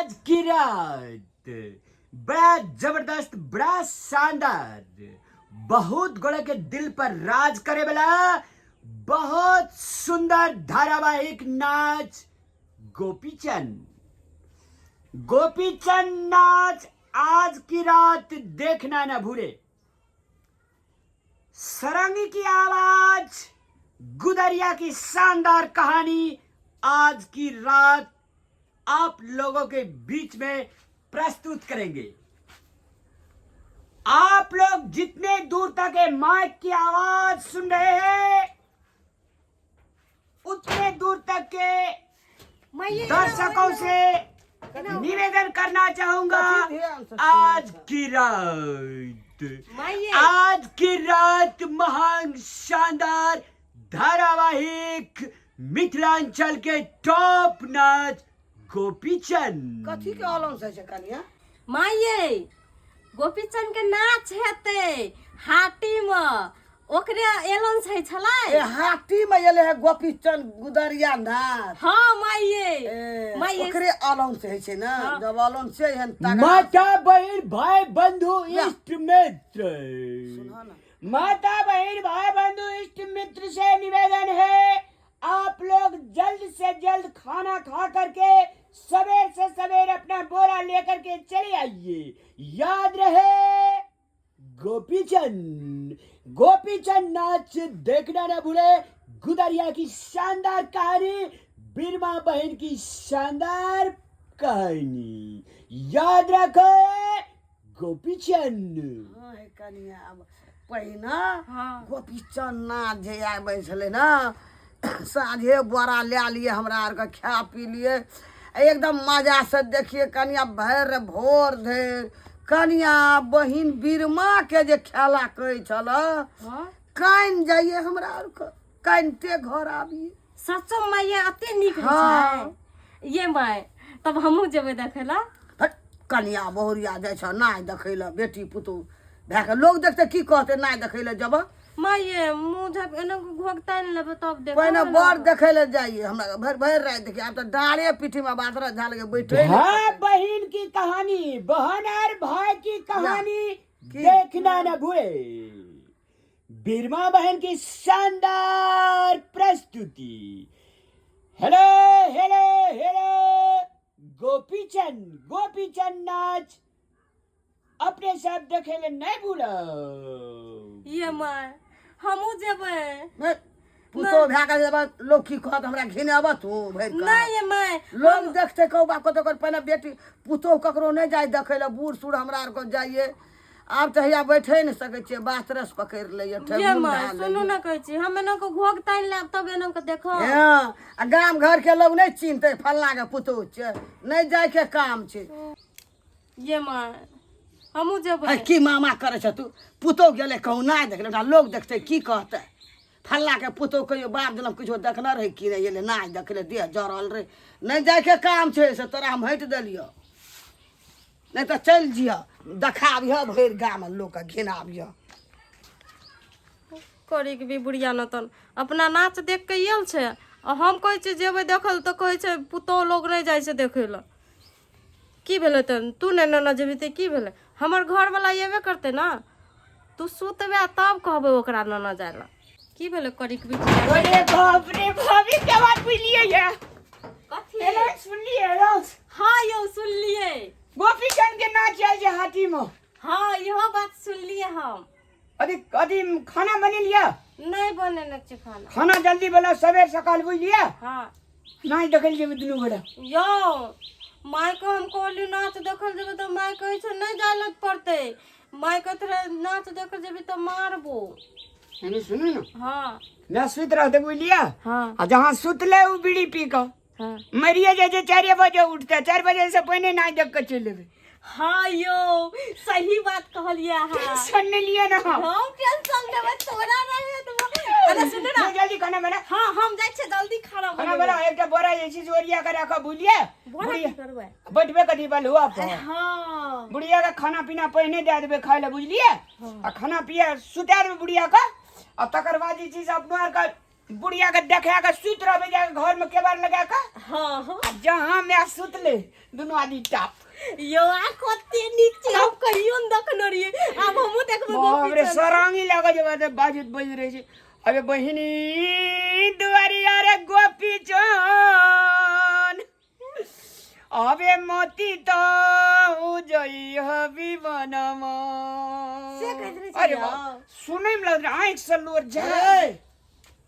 आज की रात बड़ा जबरदस्त, बड़ा शानदार, बहुत गोड़े के दिल पर राज करे वाला बहुत सुंदर धारावाहिक नाच गोपीचंद। गोपीचंद नाच आज की रात देखना न भूले। सरंगी की आवाज, गुदरिया की शानदार कहानी आज की रात आप लोगों के बीच में प्रस्तुत करेंगे। आप लोग जितने दूर तक ये माइक की आवाज सुन रहे हैं उतने दूर तक के दर्शकों से निवेदन करना चाहूंगा, आज की रात महान शानदार धारावाहिक मिथिलांचल के टॉप नाच गोपीचंद। कथी के आलम से कनिया माये गोपीचंद के नाच हेते हाटी में ओकरे एलन छै छलै। ए हाटी में एले है गोपीचंद गुदरिया नाच। हां माये ओकरे आलम से छै ना। जब आलम से हन माता बहन भाई बंधु इष्ट मित्र, सुनो ना, माता बहन भाई बंधु इष्ट मित्र से निवेदन है आप लोग जल्द से जल्द खाना खा करके सवेर से सवेर अपना बोरा लेकर के चले आइए। याद रहे गोपीचंद नाच देखना न भूले। गुदरिया की शानदार कहानी, बिरमा बहन की शानदार कहानी, याद रखो गोपीचंद। हां है कनिया। अब पहिना गोपीचंद नाच जे आबै छले ना, साझे बोरा ले लिए हमरा आर के खा पी लिए एकदम मजा से। देखिए कनिया भर भोर धर कनिया बहिन बिरमा के जे खेला कहे छल कान जाइए हमरा आर के कानते घर आबिए। सचो माये अते निक छै ये माय। तब हमहु जेबै देखैला। कनिया बहुरिया जाय छ नाच देखैला, बेटी पुतौ भए के लोग देखते की कहते नाच देखैला जब माये मुंह झप एना घोगतान लेबे तब देख। पहिने बड़ देखैला जाइए हमरा भर भर रात देखिए। अब तो डारे पीठी में बादरा झाल के बैठे। भाई बहन की कहानी, बहन और भाई की कहानी देखना न भूले। बिरमा बहन की शानदार प्रस्तुति। हेलो हेलो हेलो गोपीचंद नाच अपने सब देखेले नहीं भूलो। ये माय हमहु जेबै। पुतो भए के जब लोग की कहत हमरा घिने आबा तू भर के नहीं ये माय लोग देखते कहू बाप कतो कर पहले बेटी पुतो ककरो नहीं जाय देखैला। बूढ़ सूढ़ हमरा आर को जाइए। अब तो हिया बैठे नहीं सकै छियै, बातरस पकड़ लइए ये माय सुनु न कहै छी हम एना को घोग तान लेब तब एना को देखो। हां आ गाम घर के लोग नहीं चिन्हते फल्ला के पुतो छै नहीं जाय के काम छै। ये माय हमहु जेबै। की मामा करे छ तू पुतो गेले कहू नहीं देखले लोग देखते की कहते फल्ला के पुतो कहियो बाप जनम कुछो देखना रहे कि नहीं एले नहीं देखले देह जरल रहे नहीं जाय के काम छै से तोरा हम हट देलियो। नहीं तो चल जिया देखाबिया भर गाम लोग के घिनाबिया। करी के भी बुढ़िया नतन अपना नाच देख के आयल छै आ हम कहै छी जेबै देखल तो कहै छै पुतो लोग नहीं जाय छै देखैला। की भेलै तन तू नहीं न जेबी त की भेलै? हमर घर वाला एबे करते ना, तू सुतबे तब कहबै ओकरा न जायला। की भेलै करी के भी? अरे बाप रे भाभी क्या बात बोलिए ये? कथी एला सुन लिए रोज? हां यो सुन लिए गोपीचंद के नाच आयल जे हाटी में। हां इहो बात सुन लिए हम। अभी खाना बने लिया? नहीं बने न छै खाना। खाना जल्दी बना सवेर सकाल बुझ लिया। हां नाच देखल जेबे दुनू गोड़ा। यो माय को हम कहली नाच देखल जेबे तो माय कहै छै नहीं जाय पड़ते। माय कहत रहे नाच देखल जेबे तो मारबो। यानी सुनो ना। हां ना सुत रहते बुझ लिया। हां आ जहां सुतले उ बीड़ी पी के मरिए जे 4 बजे उठते 4 बजे से पहले नाच देख के चल लेबे। हाँ यो सही बात कहलिया है। सुन लिए ना हम टेंशन लेबे तोरा रहे तो। अरे सुन ना जल्दी खाना बना। हां हम जाय छै जल्दी खाना बना एकटा बोरा ऐसी जोरिया के रखा बुझलिए। बुढ़िया करबै बैठबे कथी बल हुआ पर। हां बुढ़िया का खाना पीना पहले दे देबे खाए ले बुझलिए। आ खाना पिया सुता देबे बुढ़िया का आ तकर बाद ई चीज अपना का बुढ़िया के देखा के सुत रहे जाके घर में केबार लगा के हाँ हाँ आ जहां मैं सुतले दोनों आदमी टाप यो आ कते नीक छै हम कहियो न देखनो रहिए आब हमहु देखबै हमरे सरांगी लगे जे बाजत बज रहे छै अबे बहिनी दुआरिया रे गोपी चन अबे मोती तो उजई हबी बनम से कहत रहे अरे वाह सुनै में लग रहा आंख से लोर जा ए,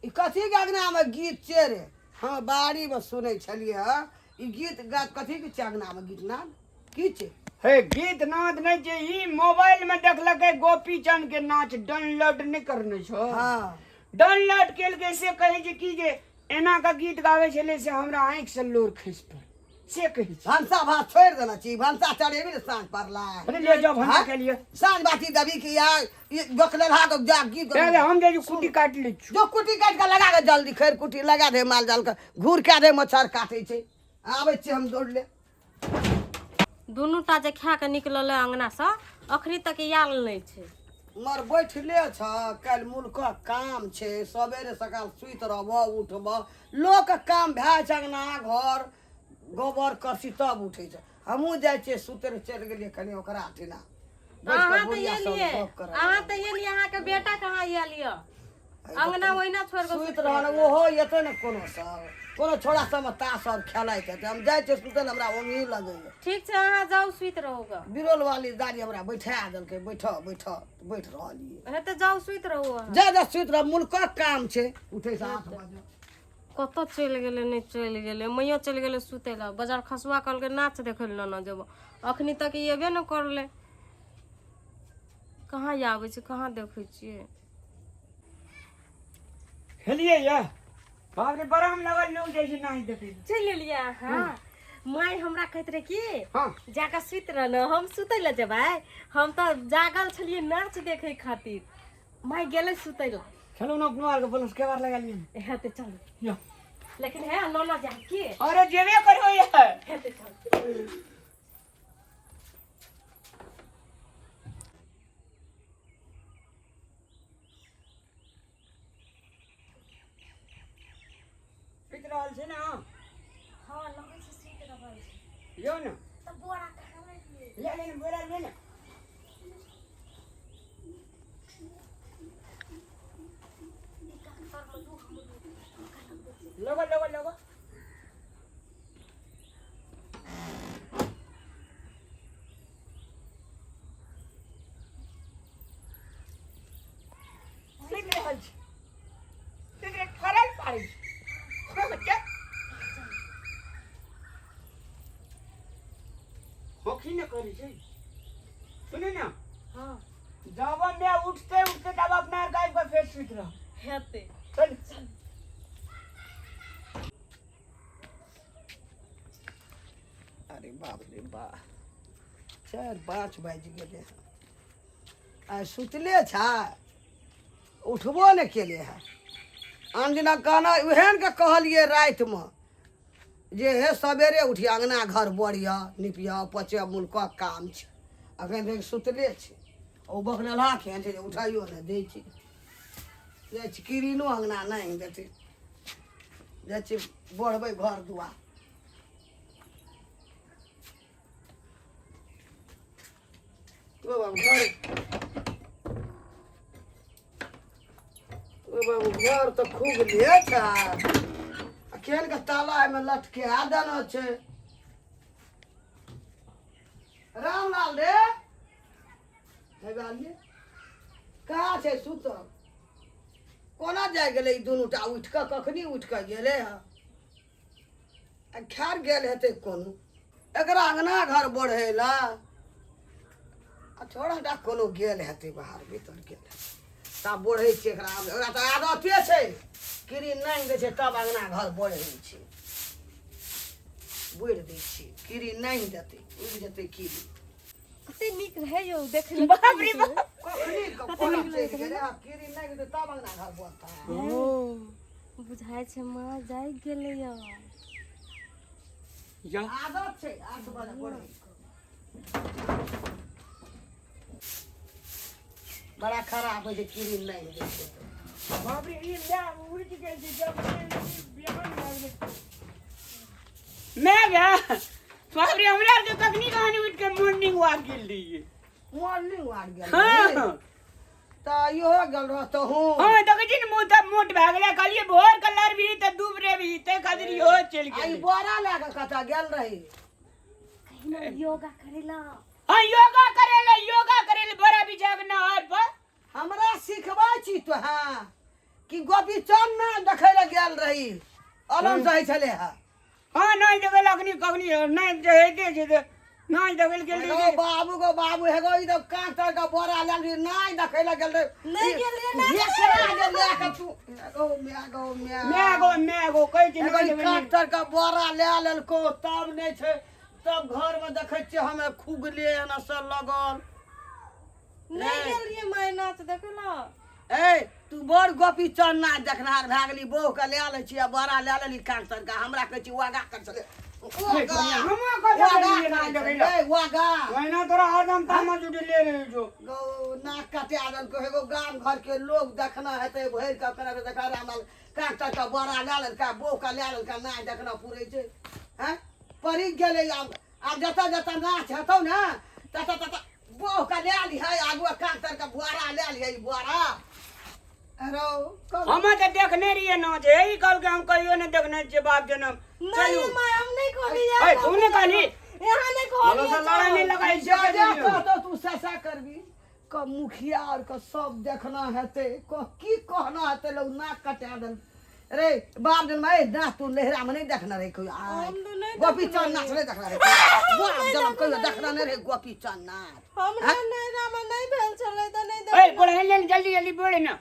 ई कथी के अंगना में गीत छै रे हम बाड़ी में सुनै छलिए ह ई गीत कथी के छै अंगना में गीत नाद की छै हे गीत नाद नहीं छै ई मोबाइल में देखलकै गोपी चंद के नाच डाउनलोड नहीं करने छो हाँ डाउनलोड केल के से कहे जे की जे एना का गीत गावे छले से हमरा आंख से लोर खस पड़ से कहे छै भंसा भात छोड़ देना चाहिए भंसा चढ़ेबी ने साँझ पड़ला अरे ले जाओ भंसा के लिए साँझ बाती दबी की यार बकलहा तो जा गीत दे दे हम जे कुटी काट ले छु जो कुटी काट के लगा के जल्दी खैर कुटी लगा दे माल जाल के घूर के दे मच्छर काटे छै आबै छी हम दौड़ ले दुनू टा जे खा के निकलल अंगना से अखनी तक याल नहीं छै मर बैठले छ काल मुल्क काम छै सबेरे सकाल सुइत रहब उठब लोक काम भए छै अंगना घर गोबर करसी तब उठे छै हमहूँ जाइ छियै सुतरे चलि गेलियै कनि ओकरा ठिना अहाँ तो ये लिए अहाँ तो ये लिए अहाँ के बेटा कहाँ ये लिया अंगना ओहिना छोड़ के सुइत रहल ओहो एतै ने कोनो सब कोनो छोड़ा सब तास और खेलाइत हेतै हम जाइ छियै सुतल हमरा ओंगी लगैया ठीक छै अहाँ जाओ सुइत रहोगा बिरोल वाली दादी हमरा बैठा देलकै बैठ रहलियै हे तो जाओ सुइत रहो अहाँ जा जा सुइत रह मुल्क काम छै उठै से 8 बजे कत चलि गेलै नहीं चलि गेलै मैयो चलि गेलै सुतै ला बाजार खसुआ कहलकै नाच देखै लए न जेबो अखनी तक एबे न करले कहाँ आबै छै कहाँ देखै छियै खेलिए या बाप रे बराम लगल लोग जैसे नहीं देखे चलि एलियै हाँ माय हमरा कहैत रहे की हां जाके सुइत रह न हम सुतै लए जेबै हम तो जागल छलियै नाच देखै खातिर माय गेलै सुतै लए चलो ना कुमार के पुलिस के बार लगा लिए हेते चल या लेकिन है नोना जा के अरे जेबे करो या हेते चल पितराल से ना हां लगै छै सुइत रहबै यो ना त बोरा खावे ले बोरा ले ना लगो सिगरेट फरल पारी होखी न करी छै सुने ना हां जब मैं उठते तब अपना गाय पर फेर सुत रह हेते चल अरे बाप रे बा 4-5 बाजि गेलै आ सुतले छै उठबो नहि केले है आन दिना कहना उहेन के कहलिए रात में जे हे सवेरे उठी अंगना घर बढ़िया निपिया पचे मुल्क काम छै अखन देख सुतले छै ओ बकनला खेन छै उठाइयो ने दै छै जाइ छै किरिनो अंगना नहीं देतै जाइ छै बढ़बै घर दुआर ओ बाबू घर तो खूब ले छै केहन के ताला में लटके देना छै रामलाल रे हेगालिए कहाँ छै सुतल कोना जाय गेलै ई दुनू टा उठि कऽ कखनी उठि कऽ गेलै हँ आ खार गेल हेतै कोनो एकरा अंगना घर बढ़ै ला आ छोड़ा टा कोनो गेल हेतै बाहर भीतर गेल ता बढ़ै छै एकरा तऽ आदते छै कीड़ी नहीं दै छै तब अंगना घर बढ़ै छै बढ़ि दै छै कीड़ी नहीं देतै उड़ि जेतै कीड़ी कते नीक रहै यौ देखै बाप रे बाप कखनी कोना चलि गेलै आ कीड़ी नहीं देतै तब अंगना घर बढ़तै बुझाइ छै माँ जाइ गेलै या या आदत छै 8 बजे बढ़ै बड़ा खराब होइ छै कीड़ी नहीं दै छै बाप रे ये मैं उड़ गई थी जब बिहान लागले मैं गया बाप रे हमरा के कखनी कहानी उठ के मॉर्निंग वॉक गेल रही मॉर्निंग वार्ड गेल हां त इहो गेल रहतो हूँ हां देखै छी न मोटा मोट भए गेलै कहलिए भोर कलर भी त डूब रे भी ते खातिर इहो चल आई गेल बोरा लगा कता गेल रही योगा करेला हां योगा करेले बड़ा बिछा के नहर पर हमरा सिखबै छी तो हाँ कि गोपी चंद ना देखै ले गेल रही अलम सही छले हा हां नहीं देखे लगनी कखनी नहीं देखे जे नहीं देखे गेल एगो बाबू गो बाबू हेगो ई तो कांटर का बोरा लाल री नहीं देखै ले गेल रही नहीं गेल रे, नहीं ये करा गेल ले के तू मैं गो कह छी एगो ई नहीं कांटर का बोरा ले लेलको तब नहीं छै तब घर में देखै छियै हमे खुगले एना से लगल नहीं गेल रे मैं नाच देखला ए तू बड़ गोपी चंद नाच देखनार भए गेली बहू के ले ले छियै बोरा ले लेली कांटर का हमरा कहै छी वागा कर चले हमा कथा नहीं देखे वागा वैना तोरा हरदम तामा जुटे ले रहे जो गो नाक कटे आदल को एगो गांव घर के लोग देखना हेते भैर का कना के देखा रामल कांटर का बोरा ले लेल का बहू का ले लेल का नाच देखना पूरे छै हैं परी गेले अब जता जता नाच हेतौ ना तता तता बहू का ले ली है आगू कांटर का बोरा ले ली है बोरा अरे हम तो देखने रहिए ना जे ई कल के हम कहियो ने देखने जे बाप जन्म नहीं मैं हम नहीं खोली ए तूने कहली यहाँ नहीं खोली बोलो लड़ा नहीं लगाई जा जा तो तू ससा करबी क मुखिया और क सब देखना हेते क की कहना हेते लोग नाक कटा दल रे बाप जन में ना तू लहरा में नहीं देखना रे कोई गोपी चंद नाच नहीं देखना रे बाप जन कोई देखना नहीं रे गोपी चंद नाच हम नहीं राम नहीं भेल चले तो नहीं ए बोले ले जल्दी जल्दी बोले ना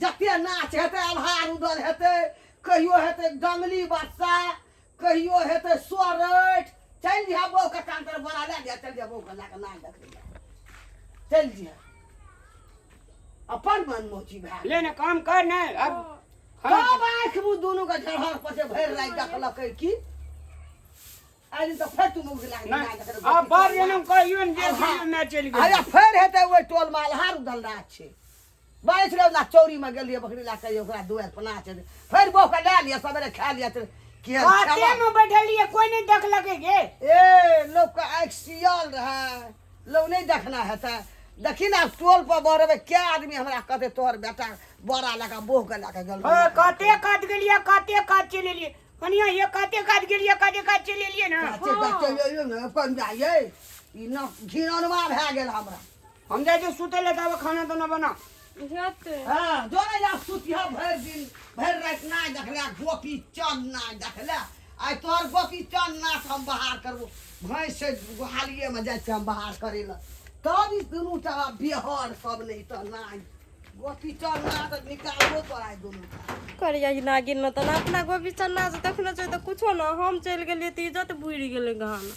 जते नाच हेते आभार उदल हेते कहियो हेते गंगली बच्चा कहियो हेते सोरठ चल जा बो का कांटर बना ले जा चल जा बो का ला नाच देख चल जा अपन मन मोची भा ले ना काम कर ना अब कब आंख मु दोनों का झड़हर पसे भर रात देखलकै की आज तो फिर तू मुंह ला ना अब बाप जन्म कहियो ने जे मैं चल गई अरे फिर हेते ओइ टोल मालहार उदल नाच छे बारिश रे ना चौरी में गेलिए बकरी ला के ओकरा दुआर पर नाच फिर बो का ले लिया सबरे खा लिया तो के खाते में बैठलिए कोई नहीं देख लगे गे ए लोग का एक्सियल रहा लोग नहीं देखना है था देखी ना टोल पर बरबे क्या आदमी हमरा कहते तोहर बेटा बड़ा लगा बोह के लगा गल काते काट गेलिए काते काट चले लिए कनिया ये काते काट गेलिए काते काट चले लिए ना चल ना कौन जाइए ई न घिनौनवा भए गेल हमरा हम जाए जे सुते ले तब खाना तो ना बना जाते हां जोने जा सुतिया भर दिन भर रात ना देखला गोपी चंद ना देखला आई तोहर गोपी चंद ना हम बाहर करबो भैंस से गुहालिए में जाय हम बाहर करेला तब इस दुनू टा बिहार सब नहीं तो ना गोपी चंद ना तो निकालबो तोरा दुनू करिया नागिन न त अपना गोपी चन्ना से देखना चाहिए तो कुछो ना हम चल गेलिए त इज्जत बुढ़ गेले गहन